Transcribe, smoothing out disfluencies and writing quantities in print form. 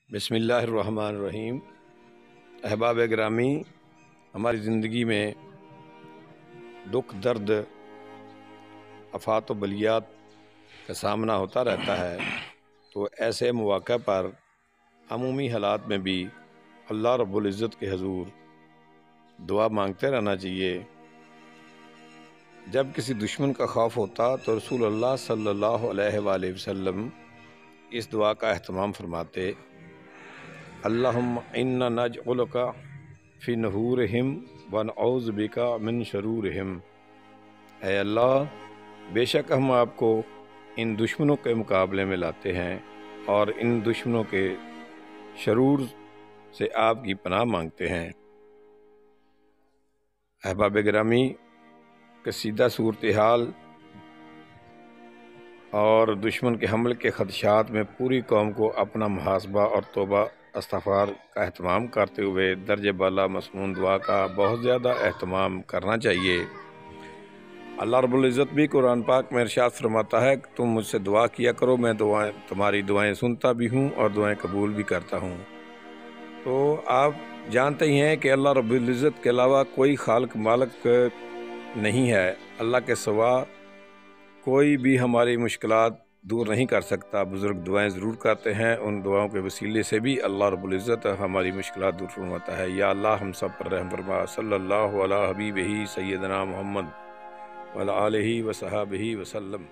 بسم اللہ الرحمن الرحیم۔ احباب گرامی، ہماری زندگی میں دکھ درد آفات و بلیات کا سامنا ہوتا رہتا ہے، تو ایسے مواقع پر عمومی حالات میں بھی اللہ رب العزت کے حضور دعا مانگتے رہنا چاہیے۔ جب کسی دشمن کا خوف ہوتا تو رسول اللہ صلی اللہ علیہ وآلہ وسلم اس دعا کا اہتمام فرماتے: اللہم انا نجعلک فی نحورہم ونعوذ بک من شرورہم۔ اے اللہ، بے شک ہم آپ کو ان دشمنوں کے مقابلے میں لاتے ہیں اور ان دشمنوں کے شرور سے آپ کی پناہ مانگتے ہیں۔ احباب گرامی، کشیدہ صورتحال اور دشمن کے حملے کے خدشات میں پوری قوم کو اپنا محاسبہ اور توبہ استغفار کا اہتمام کرتے ہوئے درجہ بالا مسنون دعا کا بہت زیادہ اہتمام کرنا چاہیے۔ اللہ رب العزت بھی قرآن پاک میں ارشاد فرماتا ہے کہ تم مجھ سے دعا کیا کرو، میں تمہاری دعائیں سنتا بھی ہوں اور دعائیں قبول بھی کرتا ہوں۔ تو آپ جانتے ہی ہیں کہ اللہ رب العزت کے علاوہ کوئی خالق مالک نہیں ہے۔ اللہ کے سوا کوئی بھی ہماری مشکلات دور نہیں کر سکتا۔ بزرگ دعائیں ضرور کرتے ہیں، ان دعاؤں کے وسیلے سے بھی اللہ رب العزت ہماری مشکلات دور فرماتا ہے۔ یا اللہ ہم سب پر رحم فرما۔ صلی اللہ علی حبیبہ سیدنا محمد وعلی آلہ وصحبہ وسلم۔